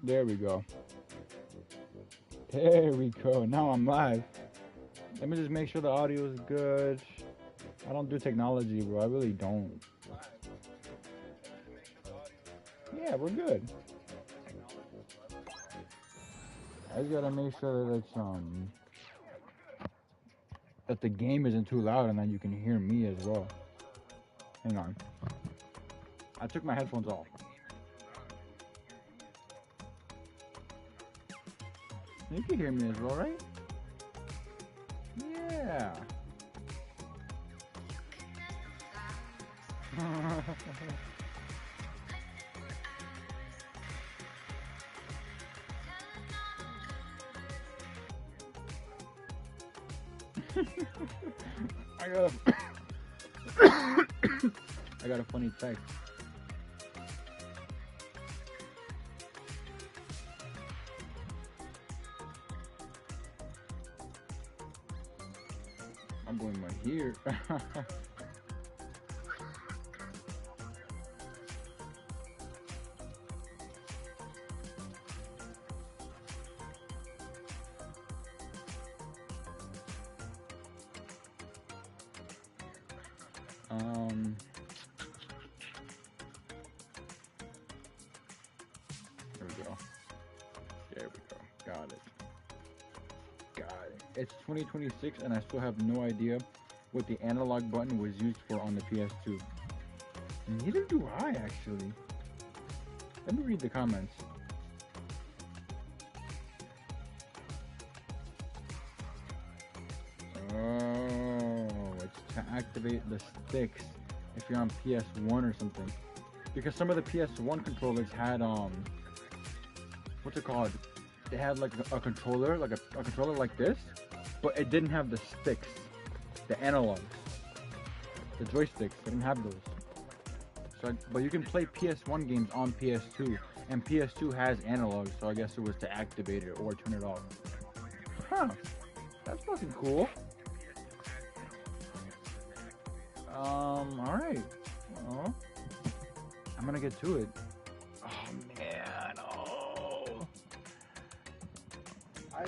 There we go. There we go. Now I'm live. Let me just make sure the audio is good. I don't do technology, bro. I really don't. Yeah, we're good. I just gotta make sure that it's that the game isn't too loud and then you can hear me as well. Hang on. I took my headphones off. You can hear me as well, right? Yeah. I got a I got a funny text. I'm going right here. um There we go. There we go. Got it. Got it. It's 2026 and I still have no idea what the analog button was used for on the PS2. Neither do I, actually. Let me read the comments. Oh, it's to activate the sticks if you're on PS1 or something. Because some of the PS1 controllers had what's it called? They had like a controller, like a controller like this, but it didn't have the sticks, the analogs, the joysticks. They didn't have those. So, but you can play PS1 games on PS2, and PS2 has analogs. So I guess it was to activate it or turn it off. Huh? That's fucking cool. All right. Well, I'm gonna get to it. Oh man. Oh. I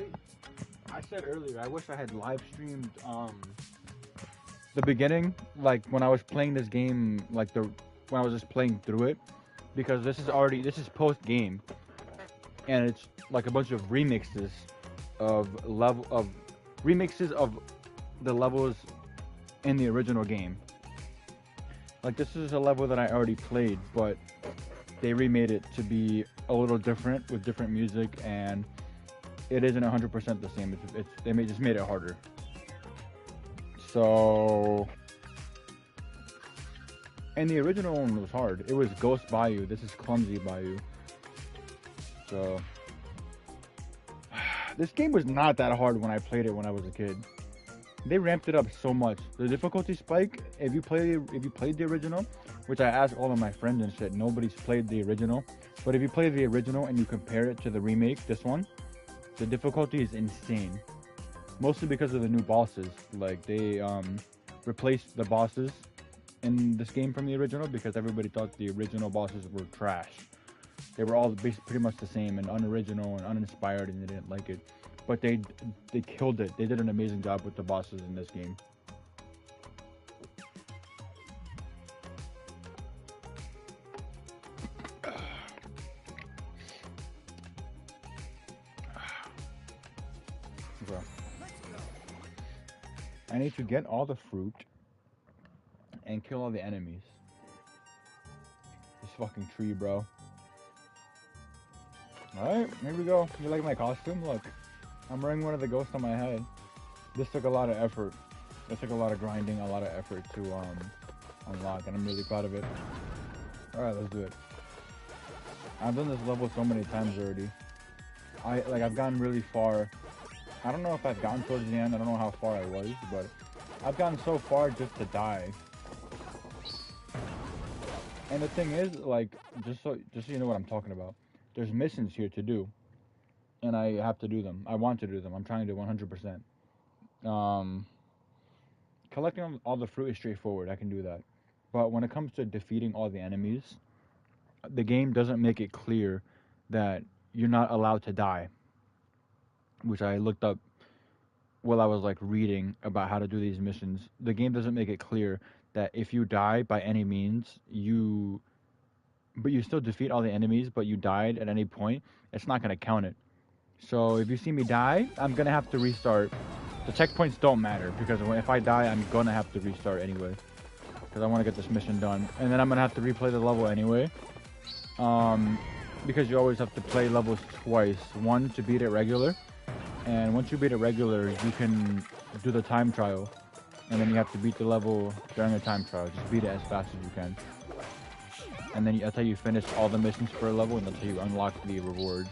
I said earlier, I wish I had live streamed the beginning, like when I was playing this game, like the when I was just playing through it, because this is post game, and it's like a bunch of of remixes of the levels in the original game. Like this is a level that I already played, but they remade it to be a little different with different music, and it isn't 100% the same. Just made it harder. So, and the original one was hard. It was Ghost Bayou. This is Clumsy Bayou. So, this game was not that hard when I played it when I was a kid. They ramped it up so much. The difficulty spike, if you played the original, which I asked all of my friends and said nobody's played the original, but if you play the original and you compare it to the remake, this one, the difficulty is insane. Mostly because of the new bosses. Like they replaced the bosses in this game from the original because everybody thought the original bosses were trash. They were all basically pretty much the same and unoriginal and uninspired, and they didn't like it. But they killed it. They did an amazing job with the bosses in this game. Okay. I need to get all the fruit and kill all the enemies. This fucking tree, bro. Alright, here we go. You like my costume? Look. I'm wearing one of the ghosts on my head. This took a lot of effort. It took a lot of grinding, a lot of effort to unlock, and I'm really proud of it. Alright, let's do it. I've done this level so many times already. I've gotten really far. I don't know if I've gotten towards the end. I don't know how far I was, but I've gotten so far just to die. And the thing is, like, just so you know what I'm talking about, there's missions here to do, and I have to do them. I want to do them. I'm trying to 100%. Um, Collecting all the fruit is straightforward. I can do that. But when it comes to defeating all the enemies, the game doesn't make it clear that you're not allowed to die, which I looked up while I was like reading about how to do these missions. The game doesn't make it clear that if you die by any means, but you still defeat all the enemies, but you died at any point, it's not gonna count it. So if you see me die, I'm gonna have to restart. The checkpoints don't matter because if I die, I'm gonna have to restart anyway. Because I want to get this mission done, and then I'm gonna have to replay the level anyway. Because you always have to play levels twice. One to beat it regular, and once you beat it regular, you can do the time trial, and then you have to beat the level during the time trial. Just beat it as fast as you can, and then that's how you finish all the missions for a level, and that's how you unlock the rewards.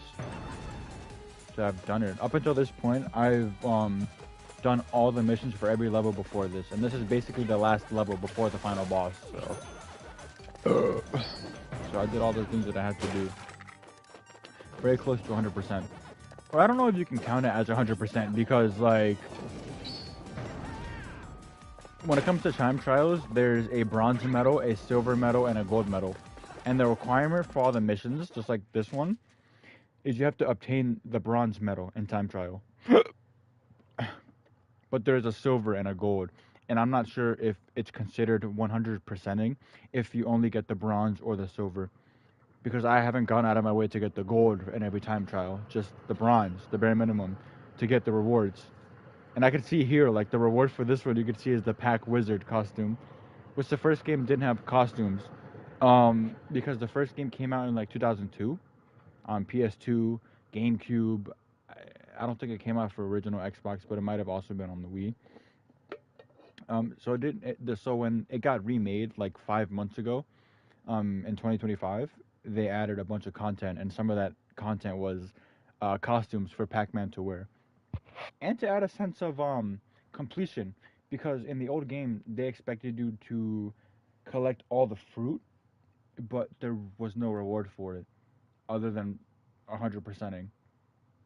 So I've done it up until this point. I've done all the missions for every level before this, and this is basically the last level before the final boss. So I did all the things that I had to do. Very close to 100%. Or I don't know if you can count it as 100% because, like, when it comes to time trials, there's a bronze medal, a silver medal, and a gold medal. And the requirement for all the missions, just like this one, is you have to obtain the bronze medal in time trial. But there's a silver and a gold. And I'm not sure if it's considered 100%ing if you only get the bronze or the silver. Because I haven't gone out of my way to get the gold in every time trial, just the bronze, the bare minimum, to get the rewards. And I can see here, like, the reward for this one, you can see is the PAC Wizard costume, which the first game didn't have costumes, because the first game came out in, like, 2002, on PS2, GameCube. I don't think it came out for original Xbox, but it might have also been on the Wii. So when it got remade, like, 5 months ago, in 2025, they added a bunch of content, and some of that content was costumes for Pac-Man to wear, and to add a sense of completion, because in the old game they expected you to collect all the fruit, but there was no reward for it other than 100%ing,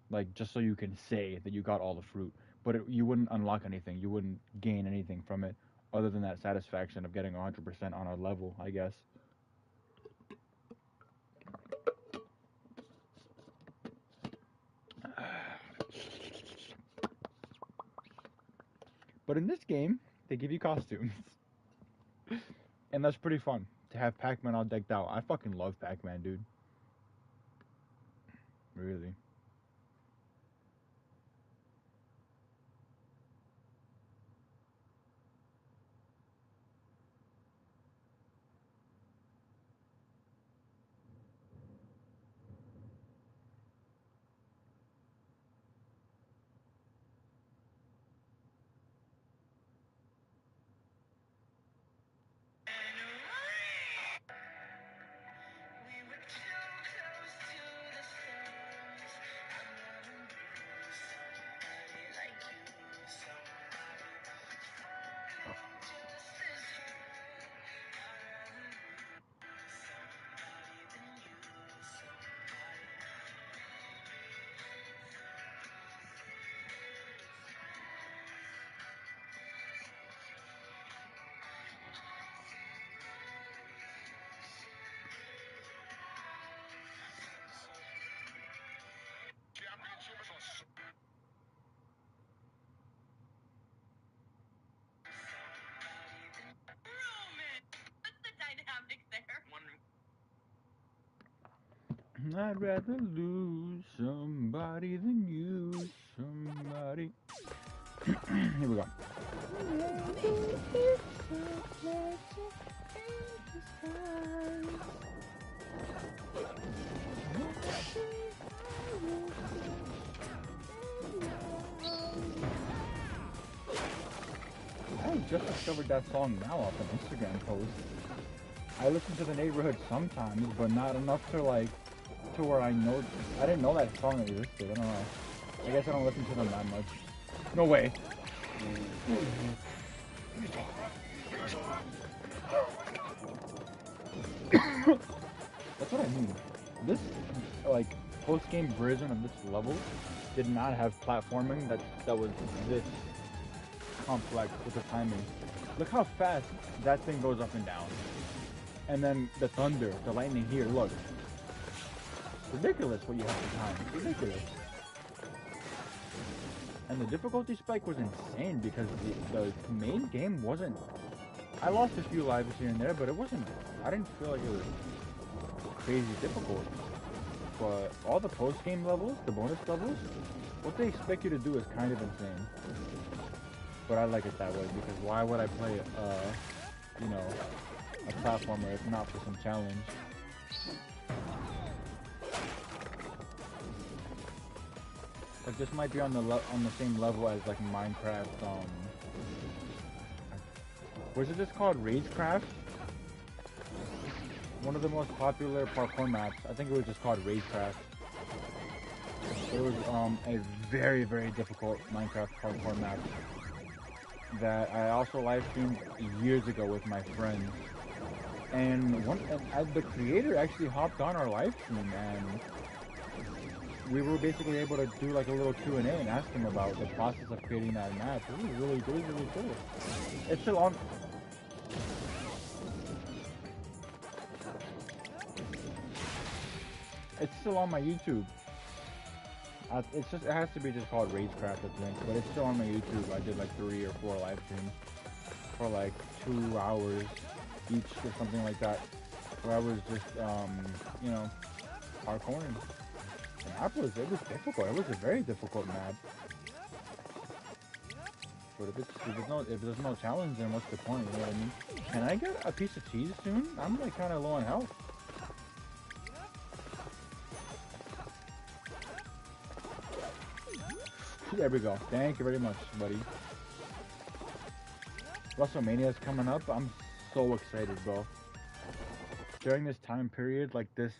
like, just so you can say that you got all the fruit, but you wouldn't unlock anything, you wouldn't gain anything from it other than that satisfaction of getting 100% on a level, I guess. But in this game, they give you costumes. And that's pretty fun, to have Pac-Man all decked out. I fucking love Pac-Man, dude. Really. I'd rather lose somebody than use somebody. Here we go. I just discovered that song now off an Instagram post. I listen to The Neighborhood sometimes, but not enough to, like, to where I didn't know that song existed. I don't know. I guess I don't listen to them that much. No way. That's what I mean. This, like, post-game version of this level did not have platforming that was this complex with the timing. Look how fast that thing goes up and down. And then the thunder, the lightning here, look. ridiculous what you have to time. It's ridiculous. And the difficulty spike was insane because the main game wasn't. I lost a few lives here and there, but it wasn't. I didn't feel like it was crazy difficult. But all the post game levels, the bonus levels, what they expect you to do is kind of insane. But I like it that way because why would I play you know, a platformer if not for some challenge? Like this might be on the same level as like Minecraft. Was it just called Ragecraft? One of the most popular parkour maps. I think it was just called Ragecraft. It was a very difficult Minecraft parkour map that I also live streamed years ago with my friends. And the creator actually hopped on our live stream and we were basically able to do like a little Q&A and ask him about the process of creating that map. It was really cool. It's still on. It's still on my YouTube. It has to be just called Ragecraft, I think, but it's still on my YouTube. I did like 3 or 4 live streams for like 2 hours each or something like that, where I was just, you know, parkouring. The map it was difficult. It was a very difficult map. But if there's no challenge, then what's the point? You know what I mean? Can I get a piece of cheese soon? I'm like kind of low on health. There we go. Thank you very much, buddy. WrestleMania is coming up. I'm so excited, bro. During this time period, like this,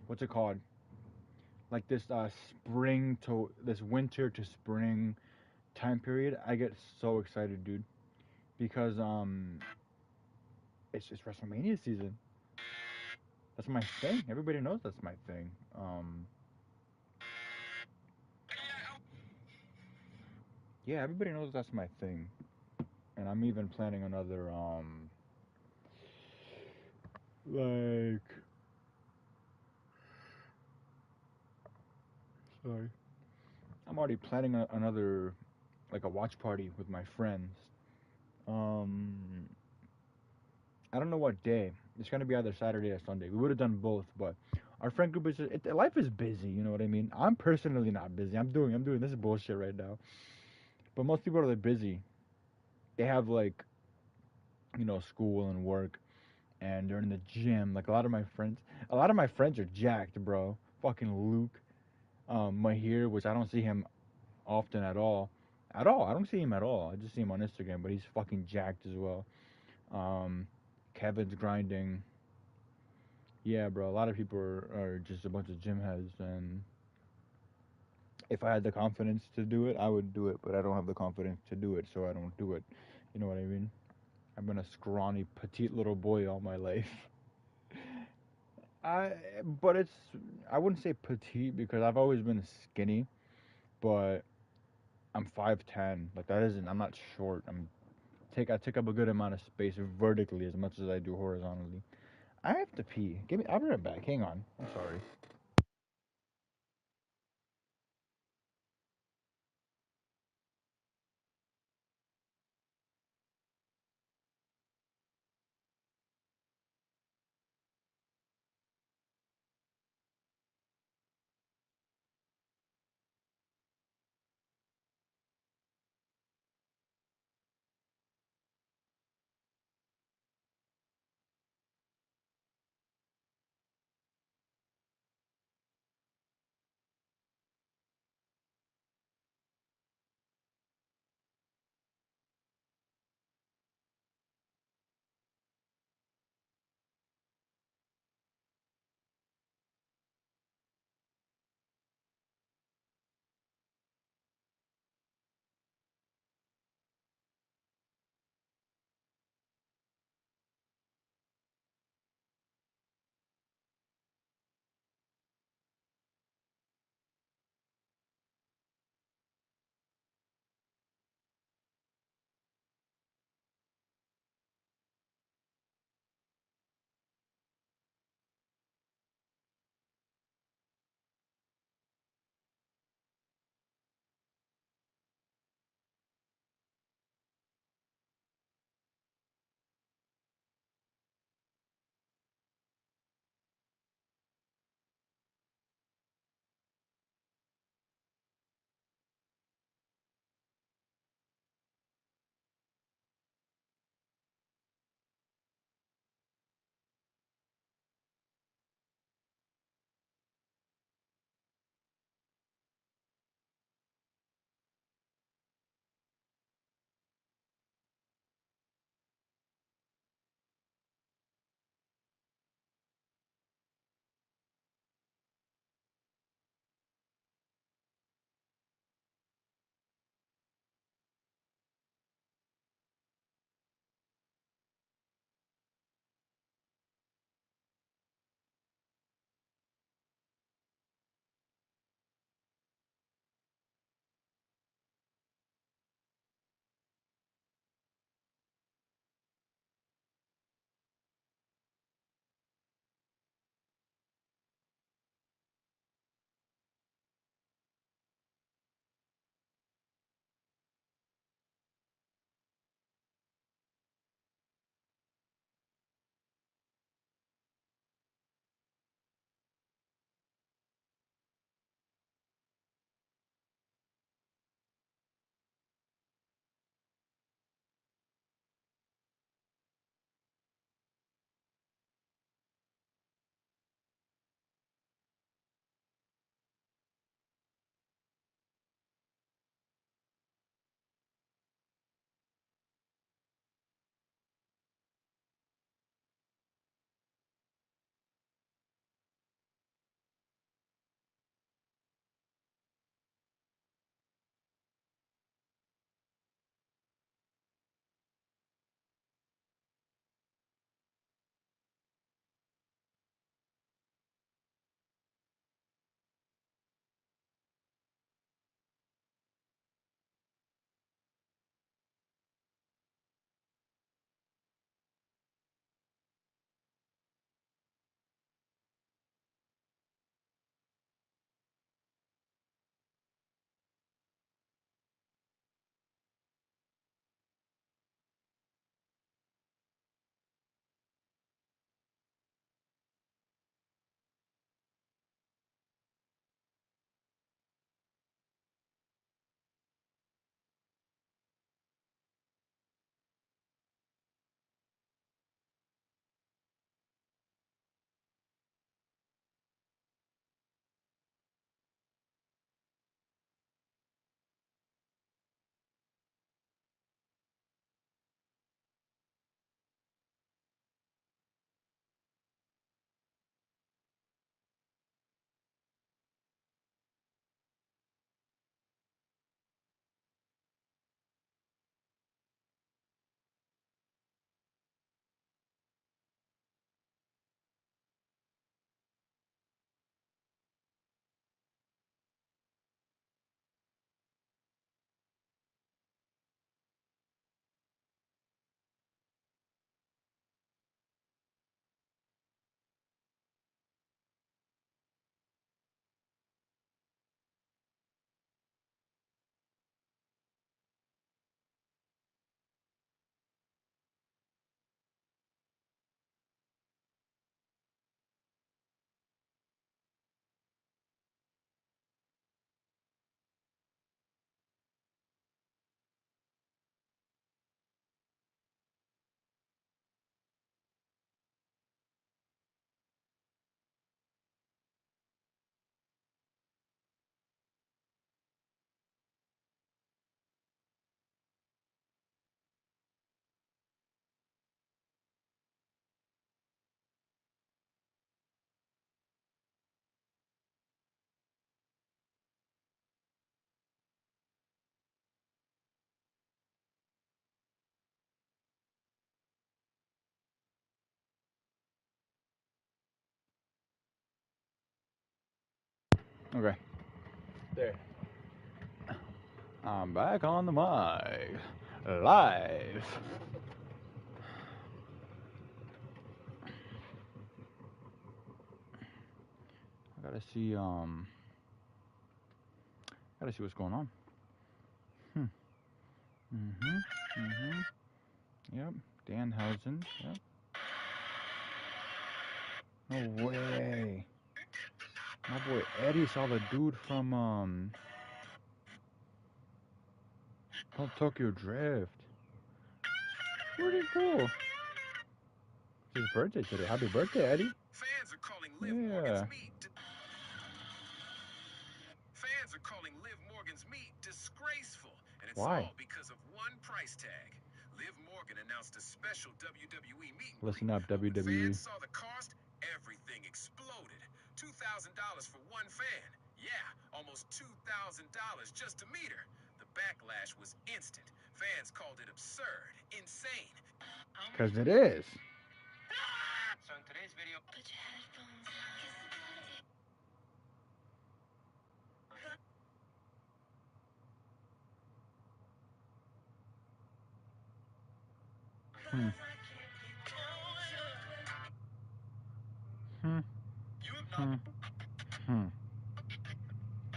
what's it called? Like this, spring to this winter to spring time period, I get so excited, dude, because it's just WrestleMania season. That's my thing. Everybody knows that's my thing. Yeah, everybody knows that's my thing, and I'm even planning another like, sorry, I'm already planning another like a watch party with my friends. Um, I don't know what day. It's gonna be either Saturday or Sunday. We would have done both, but our friend group is life is busy. You know what I mean? I'm personally not busy. I'm doing this bullshit right now. But most people are busy. They have like, you know, school and work, and they're in the gym. Like a lot of my friends are jacked, bro. Fucking Luke, Mahir, which I don't see him often at all. At all, I don't see him at all. I just see him on Instagram, but he's fucking jacked as well. Um, Kevin's grinding. Yeah, bro. A lot of people are just a bunch of gym heads, and if I had the confidence to do it, I would do it. But I don't have the confidence to do it, so I don't do it. You know what I mean? I've been a scrawny, petite little boy all my life. I, but I wouldn't say petite because I've always been skinny, but I'm 5'10". Like that isn't. I'm not short. I take up a good amount of space vertically as much as I do horizontally. I have to pee. I'll be right back. Hang on. I'm sorry. Okay. There. I'm back on the mic. Live. I gotta see what's going on. Yep. Danhausen. Yep. No way. My boy Eddie saw the dude from Tokyo Drift. Pretty cool. It's his birthday today. Happy birthday, Eddie. Fans are calling Liv Morgan's meet. Fans are calling Liv Morgan's meet disgraceful, and it's all because of one price tag. Liv Morgan announced a special WWE meet. Listen up, WWE. When fans saw the cost, everything exploded. $2,000 for one fan. Yeah, almost $2,000 just to meet her. The backlash was instant. Fans called it absurd, insane. Because it is. So in today's video,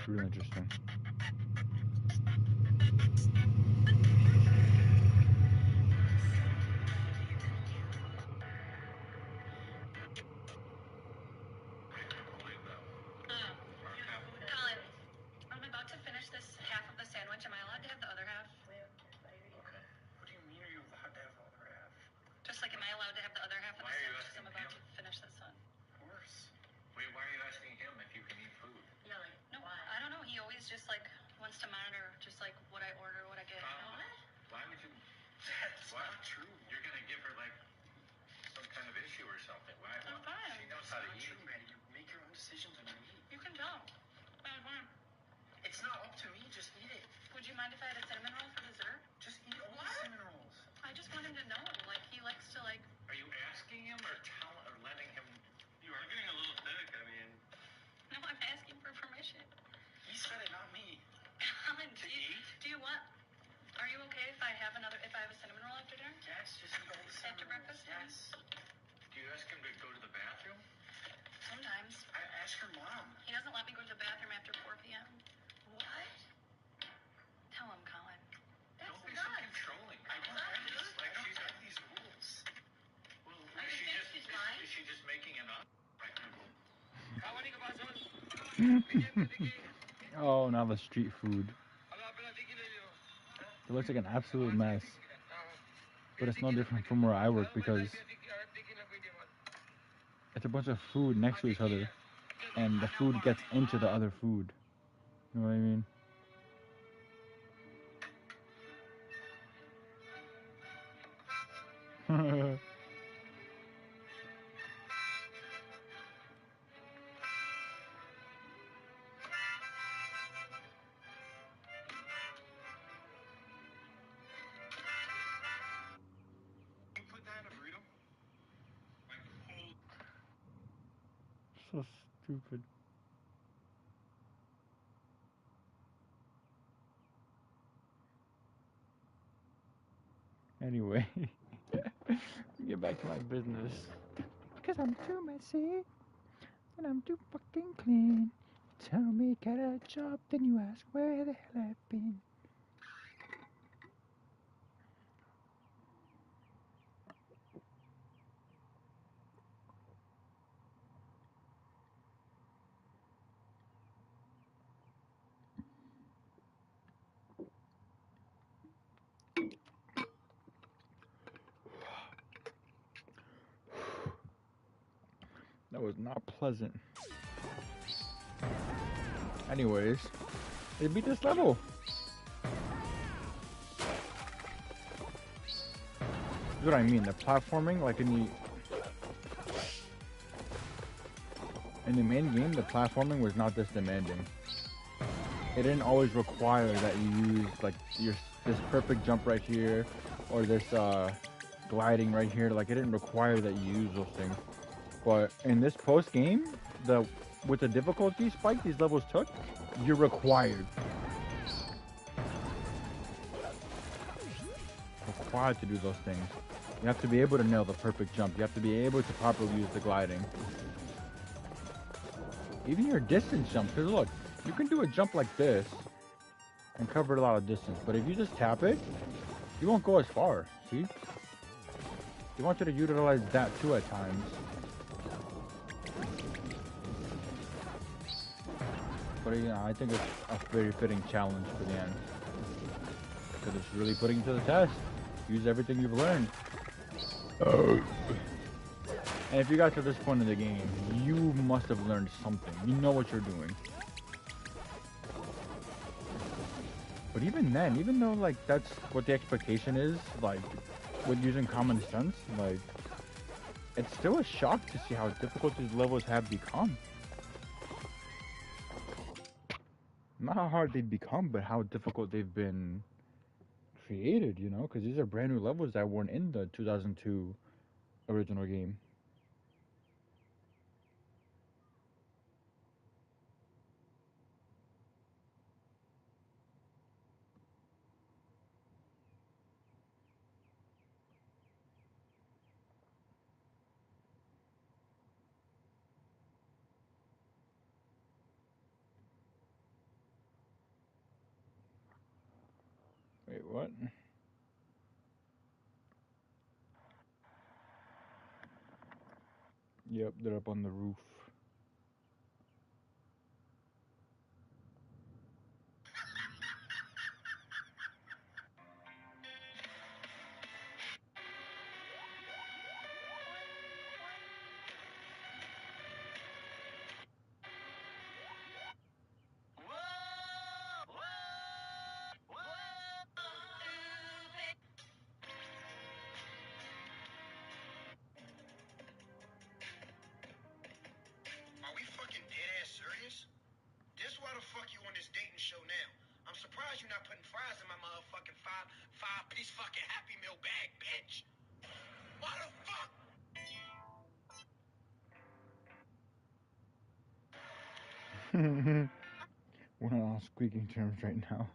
Really interesting. Colin, I'm about to finish this half of the sandwich. Am I allowed to have the other half? okay. What do you mean are you allowed to have the other half? Just like, am I allowed to have the other half of the sandwich? I'm about to finish this one. Of course. Wait, why are you asking him if you can eat food? Yeah, like, no, I don't know. He always just like wants to monitor just like what I order, what I get. Why would you? That's not true. You're gonna give her like some kind of issue or something. Why? I'm fine. She knows how to eat. Maddie. You make your own decisions and you eat. You can tell. I'm fine. It's not up to me. Just eat it. Would you mind if I had a cinnamon roll for dessert? Just eat all the cinnamon rolls. I just want him to know. Like, he likes to like. Are you asking him or letting him? You are getting a little thick. I mean. No, I'm asking for permission. He said it, not me. Colin, do you want? Are you okay if I have a cinnamon roll after dinner? Yes, just eat all the cinnamon After breakfast? Yes. Do you ask him to go to the bathroom? Sometimes. I ask your mom. He doesn't let me go to the bathroom after 4 p.m. What? Tell him, Colin. Don't be so controlling. I don't have these rules. Well, is she just making it up? Oh, now the street food. It looks like an absolute mess. But it's no different from where I work because it's a bunch of food next to each other. And the food gets into the other food. You know what I mean? So stupid. Anyway, get back to my business. Because I'm too messy and I'm too fucking clean. Tell me, get a job, then you ask where the hell I've been. That was not pleasant. Anyways, they beat this level. That's what I mean. The platforming, like in the main game, the platforming was not this demanding. It didn't always require that you use like this perfect jump right here, or this gliding right here. Like it didn't require that you use those things. But in this post game, the with the difficulty spike these levels took, you're required to do those things. You have to be able to nail the perfect jump. You have to be able to properly use the gliding. Even your distance jump, because look, you can do a jump like this and cover a lot of distance, but if you just tap it, you won't go as far. See? They want you to utilize that too at times. But I think it's a very fitting challenge for the end. Because it's really putting you to the test. Use everything you've learned. And if you got to this point in the game, you must have learned something. You know what you're doing. But even then, even though like that's what the expectation is, like with using common sense, like it's still a shock to see how difficult these levels have become. Not how hard they've become, but how difficult they've been created, you know? Because these are brand new levels that weren't in the 2002 original game. Wait, what? Yep, they're up on the roof. Are we fucking dead ass serious? This why the fuck you on this dating show now? I'm surprised you're not putting fries in my motherfucking five-piece fucking Happy Meal bag, bitch. Why the fuck? We're on squeaking terms right now.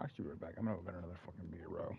Actually, we're back. I'm gonna go get another fucking beer, bro.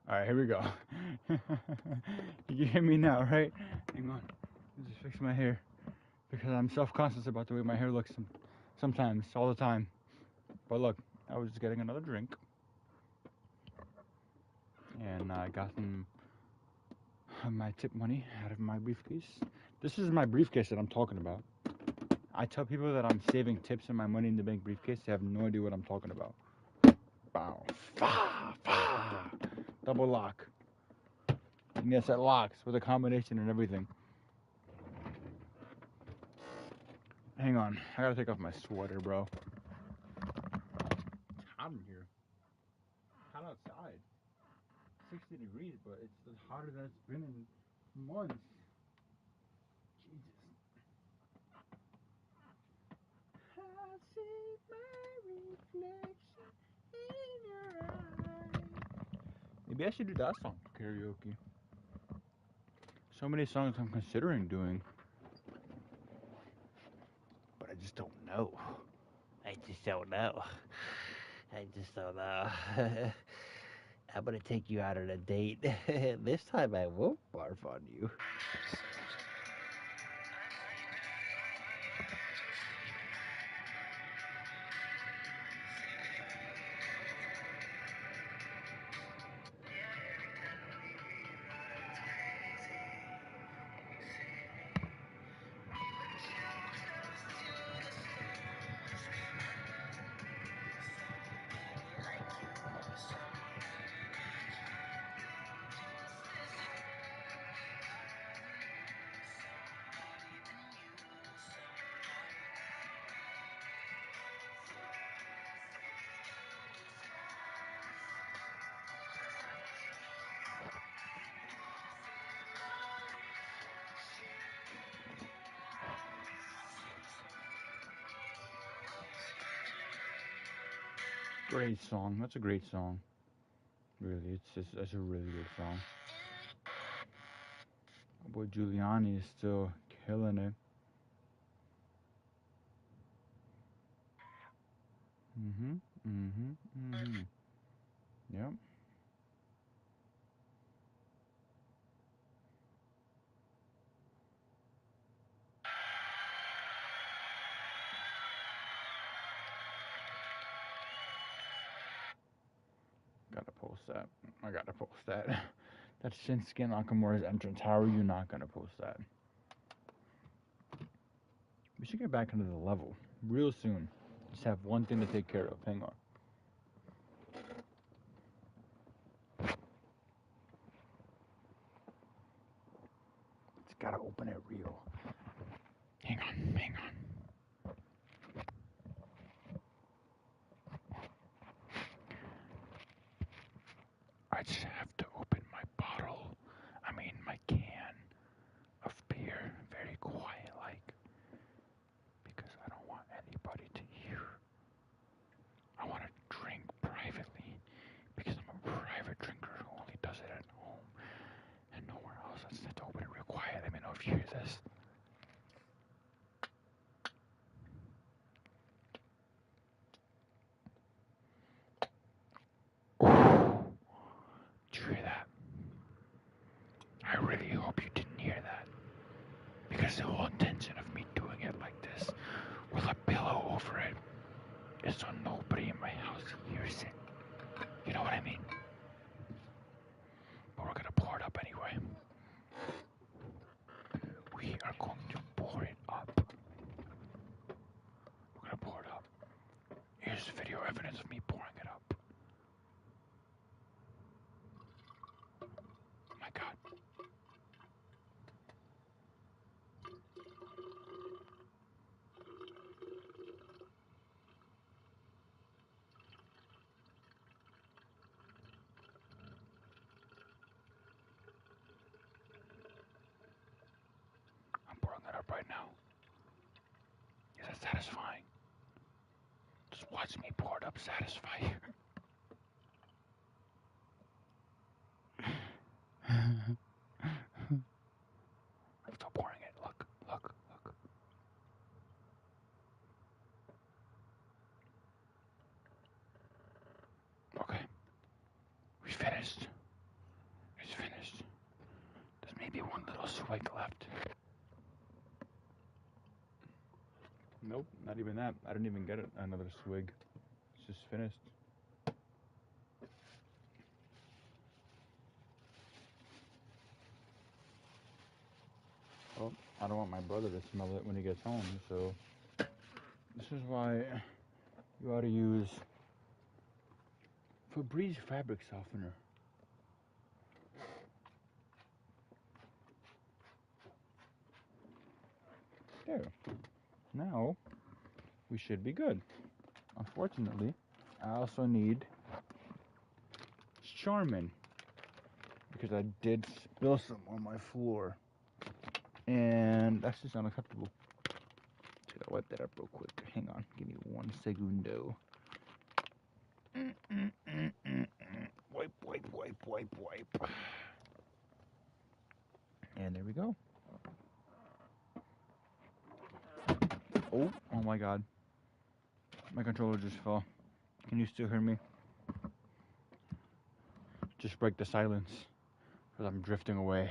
Alright, here we go. You can hear me now, right? Hang on. Let me just fix my hair. Because I'm self-conscious about the way my hair looks sometimes, all the time. But look, I was just getting another drink. And I got some of my tip money out of my briefcase. This is my briefcase that I'm talking about. I tell people that I'm saving tips in my money in the bank briefcase. They have no idea what I'm talking about. Bow. Double lock. And yes, it locks with a combination and everything. Hang on. I gotta take off my sweater, bro. It's hot in here. Hot outside. 60 degrees, but it's hotter than it's been in months. Jesus. I see my reflection in your eyes. Maybe I should do that song for karaoke. So many songs I'm considering doing, but I just don't know. I just don't know. I'm gonna take you out on a date. This time I won't barf on you. Great song. That's a great song. Really, it's a really good song. My boy Giuliani is still killing it. Yep. Gotta post that. I gotta post that. That's Shinsuke Nakamura's entrance. How are you not gonna post that? We should get back into the level real soon. Just have one thing to take care of. Hang on. Just gotta open it real. Hang on. I just have to open my my can of beer very quiet like. Because I don't want anybody to hear. I want to drink privately because I'm a private drinker who only does it at home and nowhere else. I just have to open it real quiet. Let me know if you hear this. Ooh, did you hear that? I really hope you didn't hear that. Because the whole intention of me doing it like this with a pillow over it is so nobody in my house hears it. You know what I mean? But we're gonna pour it up anyway. We are going to pour it up. We're gonna pour it up. Here's video evidence of me pouring it up. Oh my God. I'm pouring it up right now. Is that satisfying? Just watch me pour it up satisfy you. I'm still pouring it. Look. Okay. We finished. spike left. Nope, not even that. I didn't even get it. Another swig. It's just finished. Well, I don't want my brother to smell it when he gets home, so this is why you ought to use Febreze fabric softener. There. Now, we should be good. Unfortunately, I also need Charmin, because I did spill some on my floor. And that's just unacceptable. Just gotta wipe that up real quick. Hang on, give me 1 segundo. Wipe, wipe, wipe, wipe, wipe. And there we go. Oh my god. My controller just fell. Can you still hear me? Just break the silence, because I'm drifting away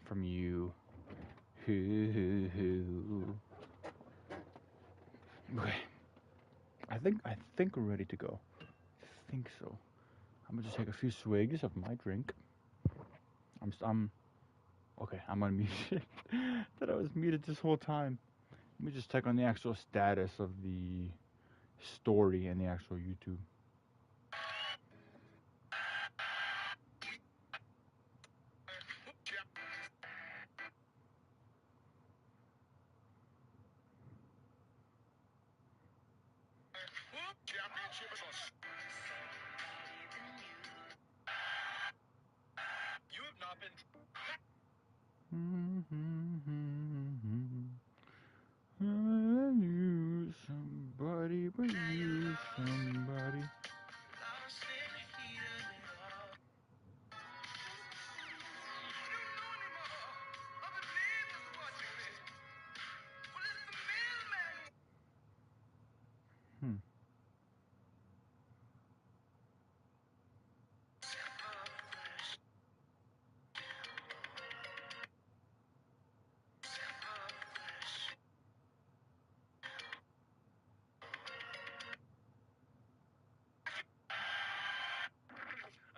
from you. Okay. I think we're ready to go. I think so. I'm gonna just take a few swigs of my drink. Okay, I'm unmuted. Thought I was muted this whole time. Let me just check on the actual status of the story and the actual YouTube. You have not been. You somebody, but you somebody.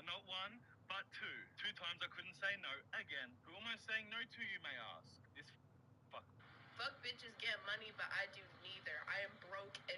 Not one, but two. 2 times I couldn't say no again. Who am I saying no to, you may ask? This fuck. Fuck bitches get money, but I do neither. I am broke and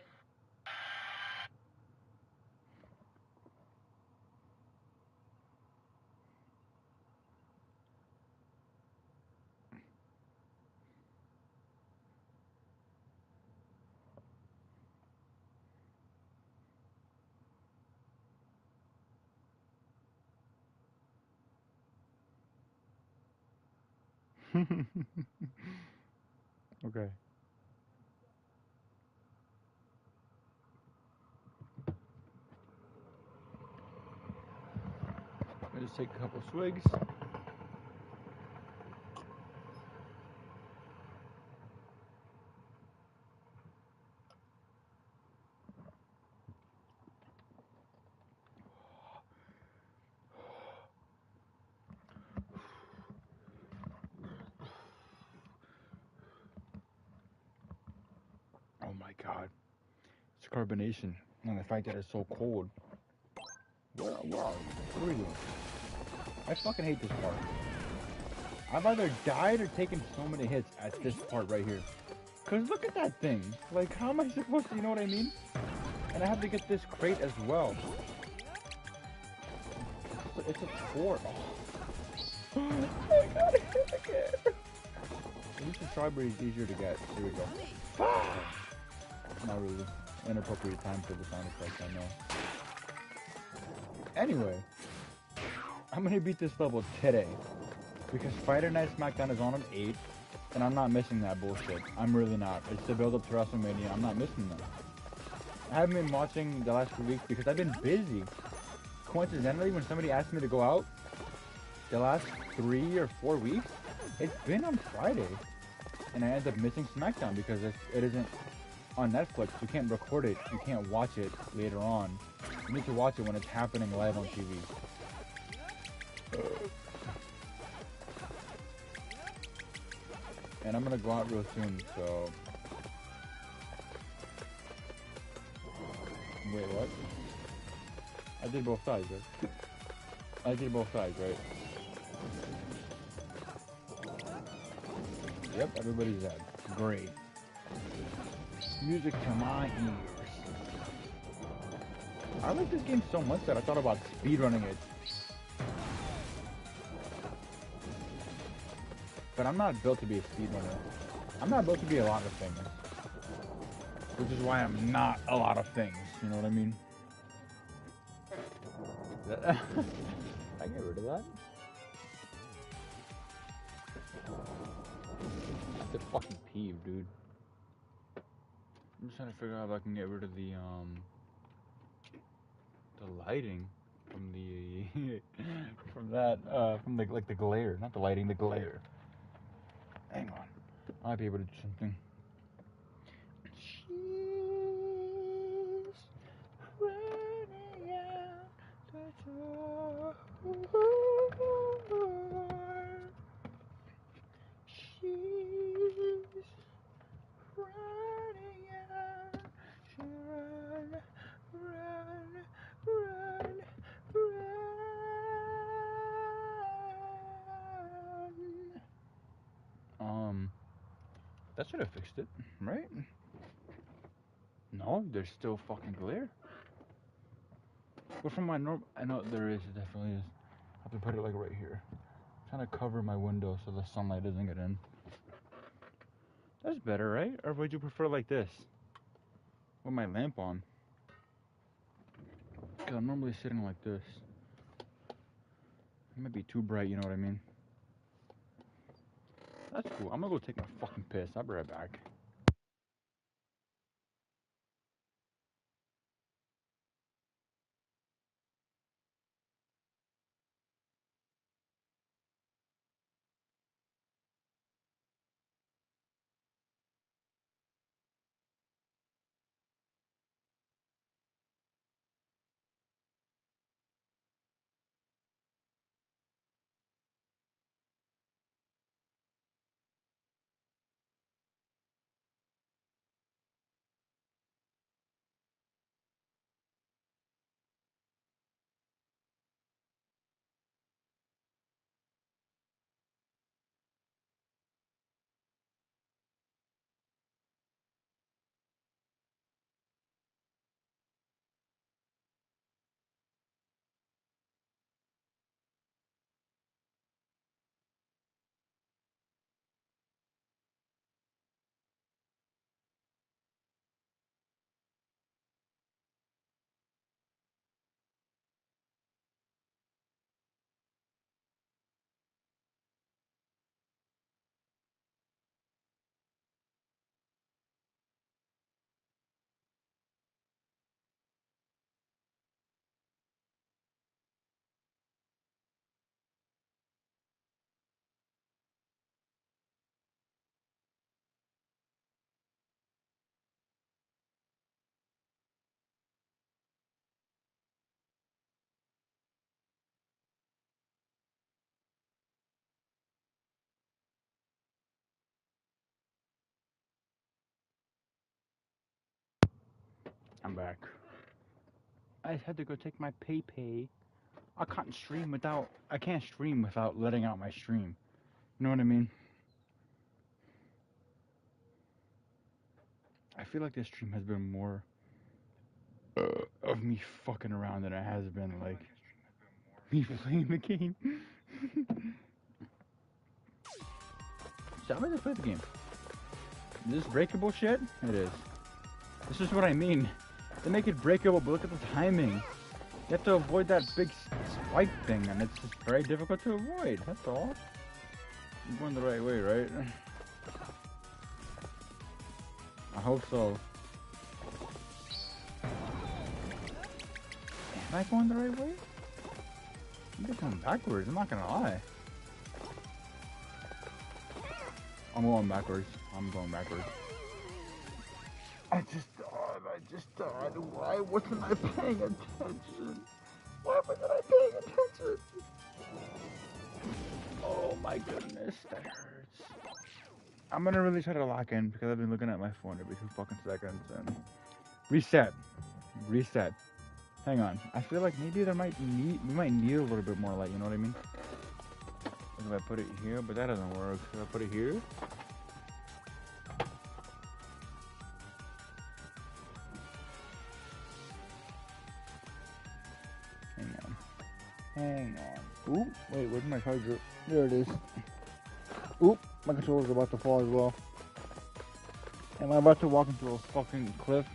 Okay. I just take a couple swigs. Oh my god. It's carbonation and the fact that it's so cold. Wow. What are we doing? I fucking hate this part. I've either died or taken so many hits at this part right here. Cause look at that thing. Like, how am I supposed to, you know what I mean? And I have to get this crate as well. It's a chore. Oh my god, I can't. At least the strawberry is easier to get. Here we go. Not really. Inappropriate time for the sound effects, I know. Anyway, I'm gonna beat this level today. Because Friday Night SmackDown is on at 8, and I'm not missing that bullshit. I'm really not. It's the build up to WrestleMania. I'm not missing that. I haven't been watching the last few weeks because I've been busy. Coincidentally, when somebody asked me to go out, the last 3 or 4 weeks, it's been on Friday. And I end up missing SmackDown because it isn't on Netflix. You can't record it. You can't watch it later on. You need to watch it when it's happening live on TV. And I'm gonna go out real soon, so... Wait, what? I did both sides, right? I did both sides, right? Yep, everybody's dead. Great. Music to my ears. I like this game so much that I thought about speedrunning it. But I'm not built to be a speedrunner. I'm not built to be a lot of things. Which is why I'm not a lot of things. You know what I mean? I get rid of that. That's a fucking peeve, dude. I'm just trying to figure out if I can get rid of the lighting from the from that from the like the glare, not the lighting, the glare. Hang on, I might be able to do something. She's running out the door. She's running out. She run, run, run, run. That should have fixed it, right? No, there's still fucking glare. But from my normal, I know there is, it definitely is. I have to put it like right here. I'm trying to cover my window so the sunlight doesn't get in. That's better, right? Or would you prefer like this? With my lamp on. Because I'm normally sitting like this. It might be too bright, you know what I mean? That's cool. I'm gonna go take my fucking piss. I'll be right back. I'm back. I just had to go take my pay. I can't stream without letting out my stream. You know what I mean? I feel like this stream has been more of me fucking around than it has been like me playing the game. So I'm gonna play the game. Is this breakable shit? It is. This is what I mean. They make it breakable, but look at the timing. You have to avoid that big spike thing, and it's just very difficult to avoid. That's all. I'm going the right way, right? I hope so. Am I going the right way? I'm just going backwards, I'm not gonna lie. I'm going backwards. I just died. Why wasn't I paying attention? Why wasn't I paying attention? Oh my goodness, that hurts. I'm gonna really try to lock in because I've been looking at my phone every 2 fucking seconds and reset. Reset. Hang on. I feel like maybe we might need a little bit more light, you know what I mean? If I put it here, but that doesn't work. If I put it here. Hang on. Hang on. Ooh, wait, where's my charger? There it is. Oop, my controller's about to fall as well. Am I about to walk into a fucking cliff?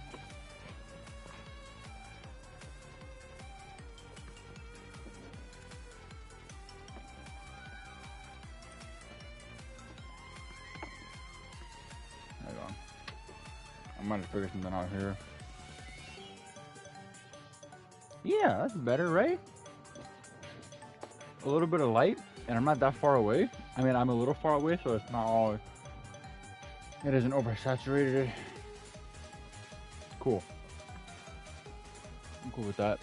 Hang on. I might have figured something out here. Yeah, that's better, right? A little bit of light, and I'm not that far away. I mean, I'm a little far away, so it's not all... It isn't oversaturated. Cool. I'm cool with that.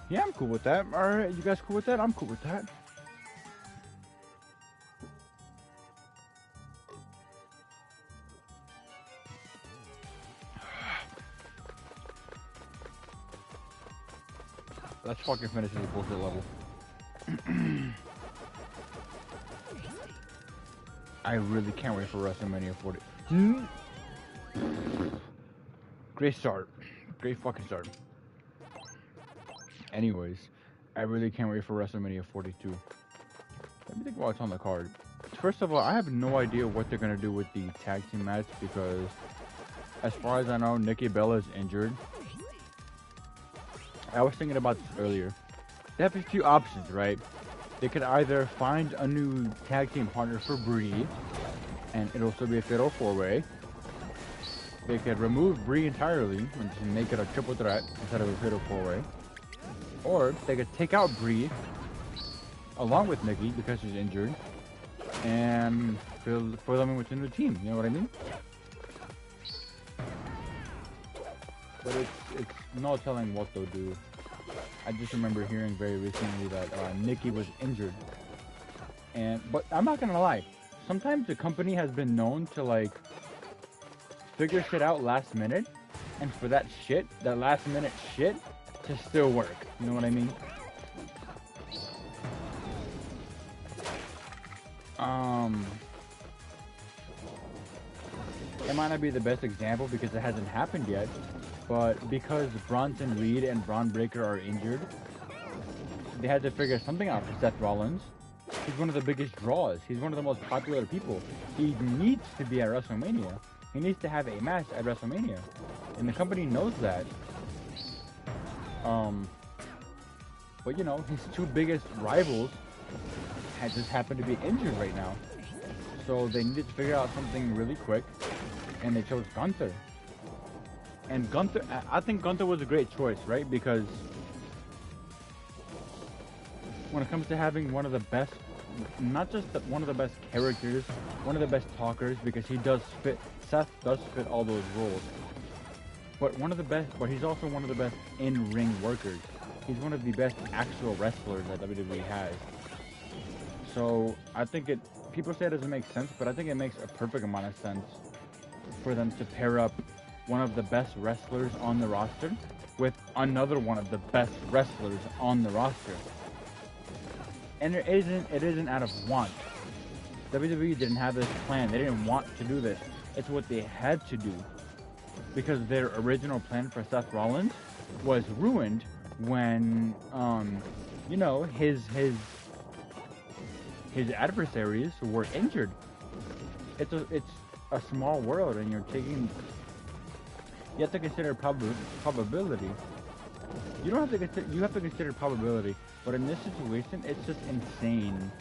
Yeah, I'm cool with that. Alright, you guys cool with that? I'm cool with that. Let's fucking finish this bullshit level. I really can't wait for WrestleMania 40. Great start. Great fucking start. Anyways, I really can't wait for WrestleMania 42. Let me think what's on the card. First of all, I have no idea what they're going to do with the tag team match because as far as I know, Nikki Bella is injured. I was thinking about this earlier. They have a few options, right? They could either find a new tag team partner for Brie, and it'll still be a fatal 4-way. They could remove Brie entirely and just make it a triple threat instead of a fatal 4-way. Or they could take out Brie along with Nikki because she's injured and fill them in within the team. You know what I mean? But it's no telling what they'll do. I just remember hearing very recently that Nikki was injured. But I'm not gonna lie. Sometimes the company has been known to like figure shit out last minute, and for that last minute shit to still work. You know what I mean? It might not be the best example because it hasn't happened yet. But because Bronson Reed and Braun Breaker are injured, they had to figure something out for Seth Rollins. He's one of the biggest draws. He's one of the most popular people. He needs to be at WrestleMania. He needs to have a match at WrestleMania. And the company knows that. But you know, his two biggest rivals just happen to be injured right now. So they needed to figure out something really quick. And they chose Gunther. And Gunther, I think Gunther was a great choice, right? Because when it comes to having one of the best, not just one of the best characters, one of the best talkers, because Seth does fit all those roles. But he's also one of the best in-ring workers. He's one of the best actual wrestlers that WWE has. So I think people say it doesn't make sense, but I think it makes a perfect amount of sense for them to pair up one of the best wrestlers on the roster with another one of the best wrestlers on the roster. And it isn't out of want. WWE didn't have this plan. They didn't want to do this. It's what they had to do. Because their original plan for Seth Rollins was ruined when you know, his adversaries were injured. It's a small world, and you have to consider probability. You have to consider probability, but in this situation, it's just insane.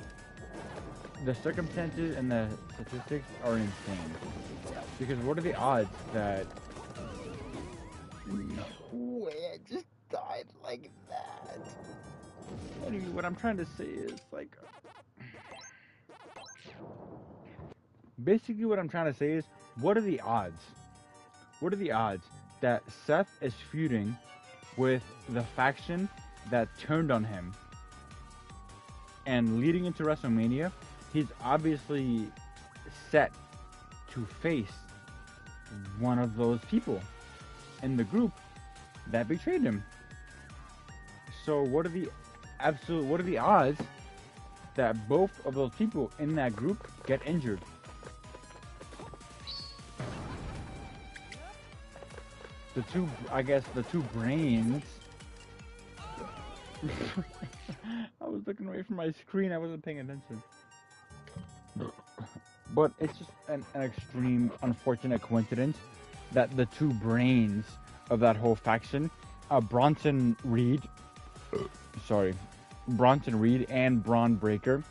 The circumstances and the statistics are insane. Because what are the odds that... No way, I just died like that. Anyway, what I'm trying to say is, like... Basically, what I'm trying to say is, what are the odds? What are the odds that Seth is feuding with the faction that turned on him And leading into WrestleMania, he's obviously set to face one of those people in the group that betrayed him. So what are the odds that both of those people in that group get injured? The two brains. I was looking away from my screen. I wasn't paying attention. But it's just an extreme, unfortunate coincidence that the two brains of that whole faction, Bronson Reed and Braun Breaker.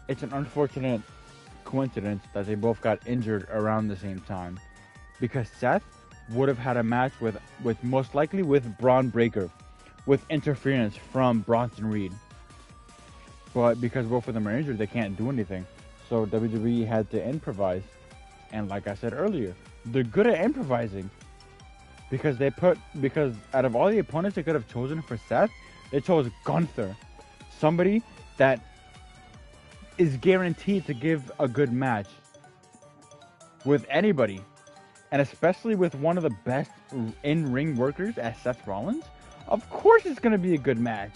It's an unfortunate coincidence that they both got injured around the same time, because Seth would have had a match with most likely with Braun Breaker, with interference from Bronson Reed. But because both of them are injured, they can't do anything. So WWE had to improvise. And like I said earlier, they're good at improvising. Because out of all the opponents they could have chosen for Seth, they chose Gunther. Somebody that is guaranteed to give a good match with anybody. And especially with one of the best in-ring workers as Seth Rollins. Of course it's going to be a good match.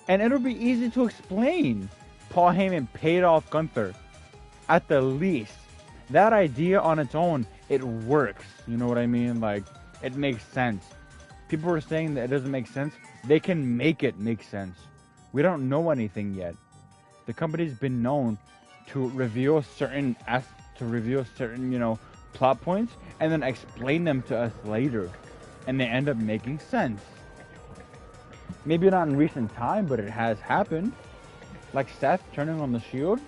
And it'll be easy to explain. Paul Heyman paid off Gunther. At the least. That idea on its own, it works. You know what I mean? Like, it makes sense. People are saying that it doesn't make sense. They can make it make sense. We don't know anything yet. The company's been known to reveal certain, plot points and then explain them to us later. And they end up making sense. Maybe not in recent time, but it has happened. Like Seth turning on the Shield,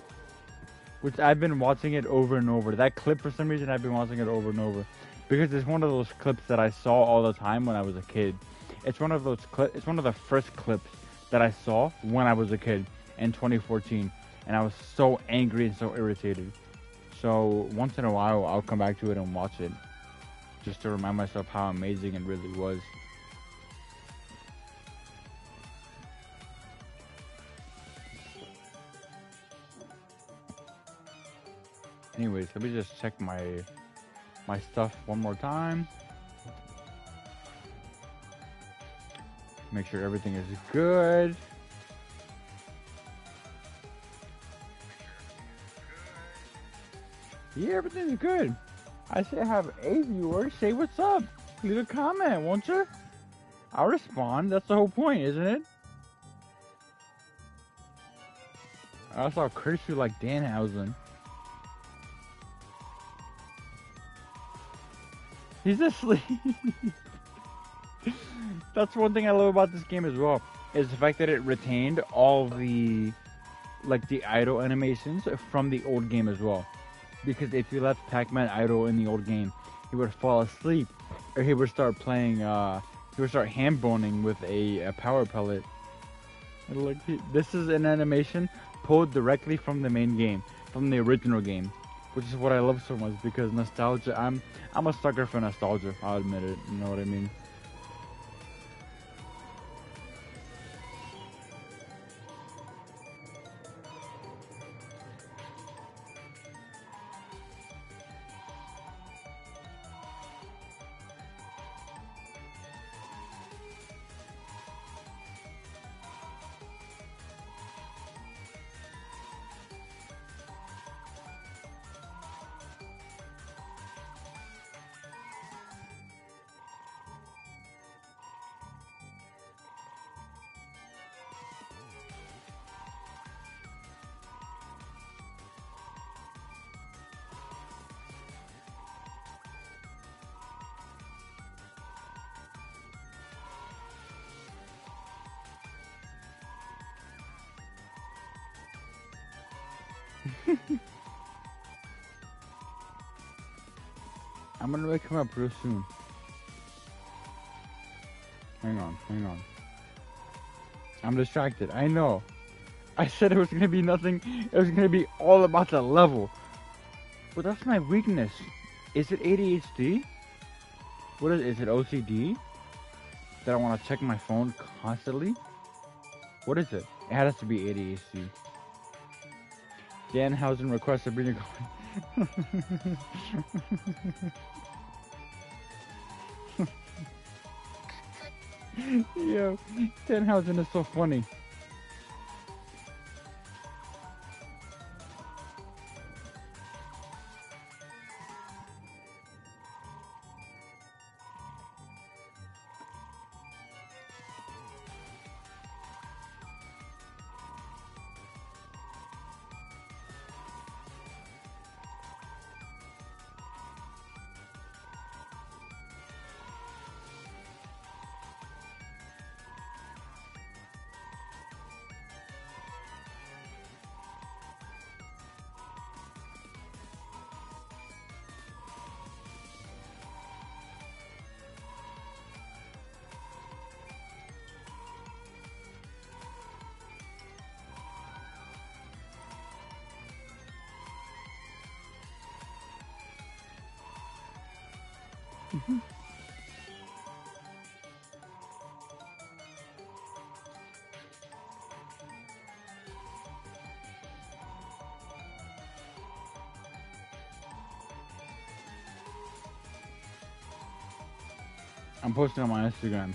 which I've been watching it over and over. That clip, for some reason, I've been watching it over and over. Because it's one of those clips that I saw all the time when I was a kid. It's one of the first clips that I saw when I was a kid in 2014. And I was so angry and so irritated. So once in a while, I'll come back to it and watch it. Just to remind myself how amazing it really was. Anyways, let me just check my stuff one more time. Make sure everything is good. Yeah, everything's good. I say I have a viewer. Say what's up. Leave a comment, won't you? I'll respond. That's the whole point, isn't it? I saw curse you like Danhausen. He's asleep. That's one thing I love about this game as well, is the fact that it retained all the idle animations from the old game as well. Because if you left Pac-Man idle in the old game, he would fall asleep, or he would start playing. He would start hand boning with a power pellet. And look, this is an animation pulled directly from the main game, from the original game. Which is what I love so much, because nostalgia, I'm a sucker for nostalgia, I'll admit it, you know what I mean? I'm gonna wake him up real soon. Hang on. I'm distracted, I know. I said it was gonna be nothing, it was gonna be all about the level. But that's my weakness. Is it ADHD? Is it OCD? That I wanna check my phone constantly? What is it? It has to be 80 AC. Danhausen requests to bring your Yo, Danhausen is so funny. I'm posting on my Instagram.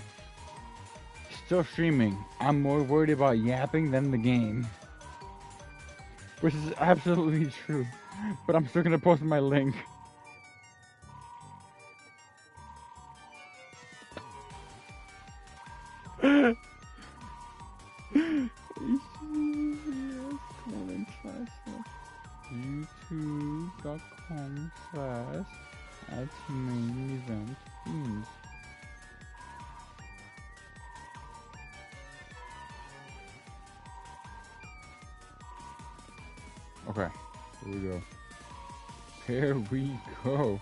Still streaming. I'm more worried about yapping than the game. Which is absolutely true. But I'm still gonna post my link. YouTube.com/@main-event-themes. Okay, here we go. Here we go.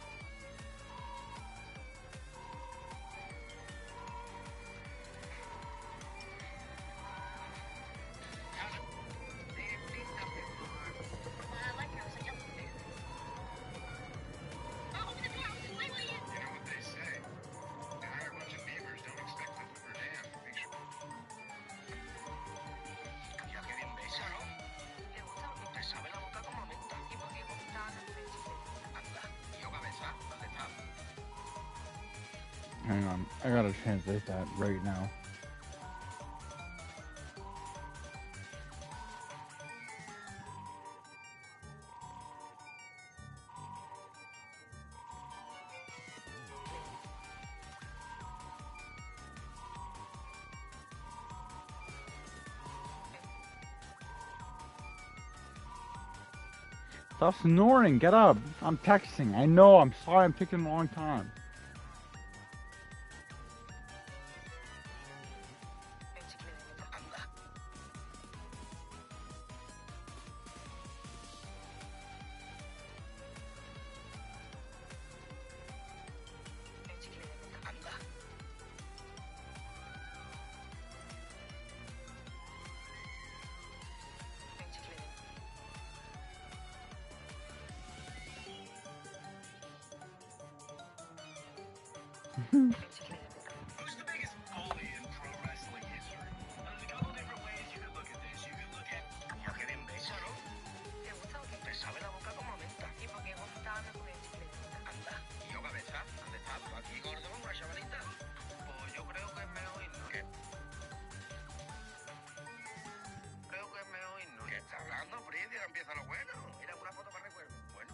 Hang on, I gotta translate that right now. Stop snoring, get up. I'm texting. I know, I'm sorry I'm taking a long time. Who's the biggest bully in pro wrestling history? There's a couple different ways you could look at this. You could look at ¿Te sabe la boca como menta? ¿Y por qué gustaba con el chicle? Anda, ¿y yo cabeza? ¿Dónde está? ¿Tú aquí gordo con una chavalita? Pues yo creo que es mejor irnos. ¿Qué? Creo que es mejor irnos. ¿Qué está hablando, Pridi? Ahora empieza lo bueno. Mira, una foto para recuerdo. Bueno.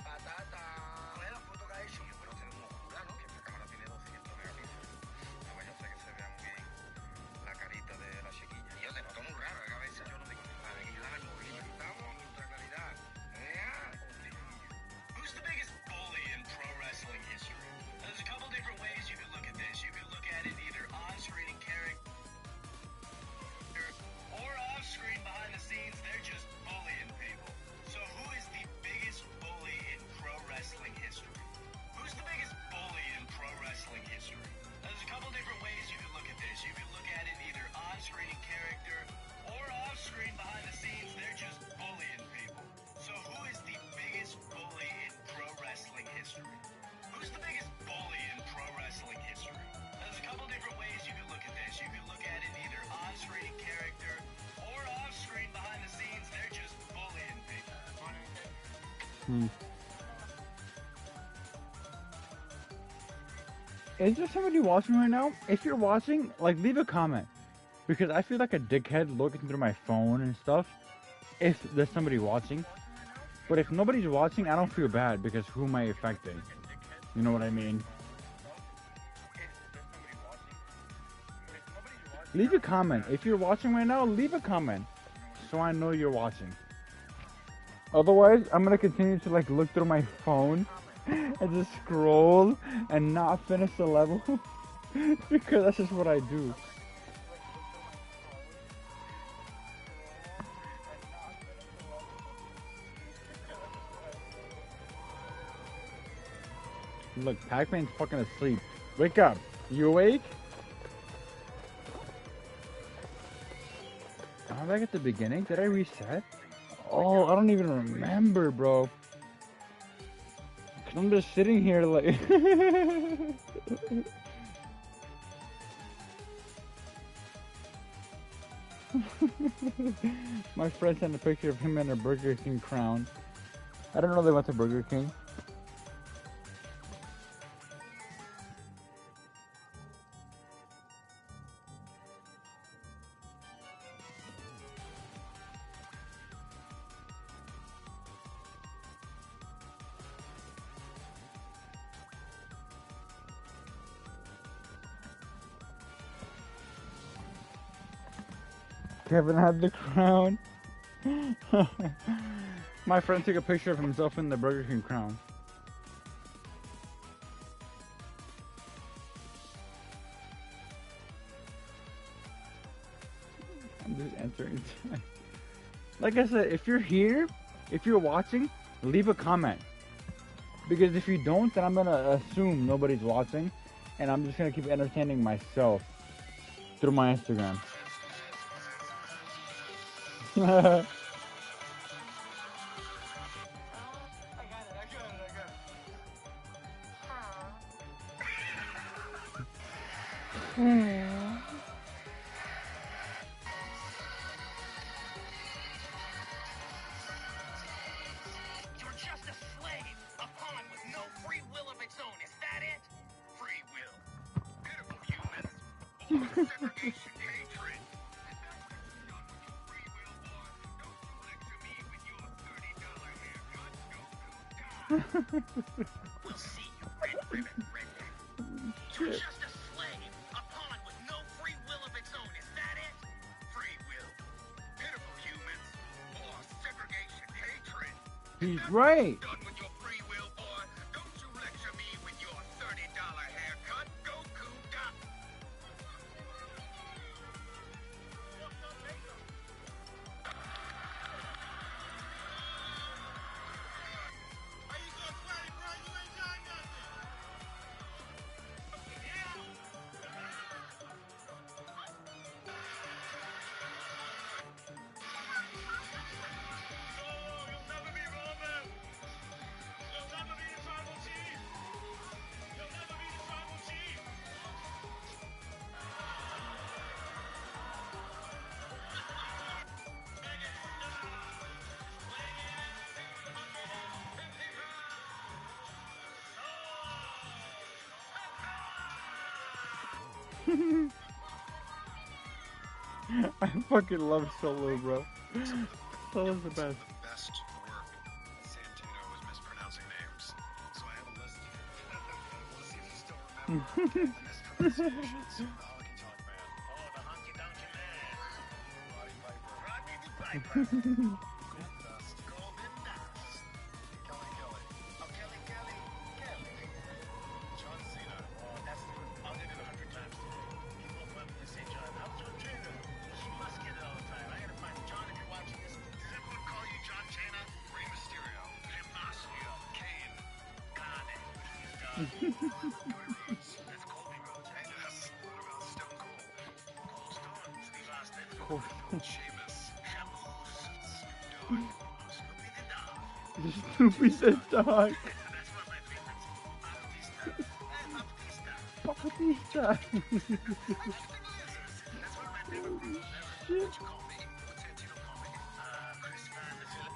Patata. ¿Cuál es la foto que ha hecho? Yo creo que es muy oscura. Hmm. Is there somebody watching right now? If you're watching, like, leave a comment. Because I feel like a dickhead looking through my phone and stuff if there's somebody watching. But if nobody's watching, I don't feel bad because who am I affecting? You know what I mean? Leave a comment. If you're watching right now, leave a comment so I know you're watching. Otherwise, I'm gonna continue to like look through my phone and just scroll and not finish the level because that's just what I do. Look, Pac-Man's fucking asleep. Wake up. You awake? Am I back at the beginning? Did I reset? Oh, I don't even remember, bro. Cause I'm just sitting here like... My friend sent a picture of him in a Burger King crown. I don't know they went to Burger King. Kevin had the crown. My friend took a picture of himself in the Burger King crown. I'm just entering. Like I said, if you're here, if you're watching, leave a comment. Because if you don't, then I'm gonna assume nobody's watching, and I'm just gonna keep entertaining myself through my Instagram. You're just a slave, a pawn with no free will of its own. Is that it? Free will. Pitiful humans. Or segregation hatred. Free will, boy. Don't you lecture me with your $30 haircut. We'll see you, red ribbon, redneck. You're just a slave, a pawn with no free will of its own. Is that it? Free will. Pitiful humans. Or segregation hatred. He's right. Done with your free will, boy. Don't you lecture me with your $30 haircut. Goku got. How you gonna swear, bro? You ain't done nothing. You'll never be Roman. You'll never be the tribal chief. You'll never be the tribal chief. I fucking love Solo, bro. Solo's the best. Best work. Santino was mispronouncing names, so I have a list. We'll see if you still remember the mispronunciations. The honky tonk man. Oh, the honky tonky man. Roddy Piper. Rodney the Piper. Gold Dust. Golden Dust. Kelly Kelly. Oh, Kelly Kelly. Kelly. John Cena. Oh, that's. I'll get it 100 times today. People will probably say, John, how's John Cena? She must get it all the time. I gotta find John if you're watching this. Does everyone call you John Cena? Rey Mysterio. Impossible. Kane. Kane. He's done. Cody Rhodes. That's Colby Rhodes, right? Yes. What about Stone Cold? Cold Stone. Steve Austin. Cold Stone. Sheamus. Shaboos. Snoop Dogg. Snoopy the Dog. The stupid dog. That's one of my favorites. Bautista. Bautista. That's one of my favorite groups ever. Shit. What you call me? What Santino call me? Chris Van the Philip.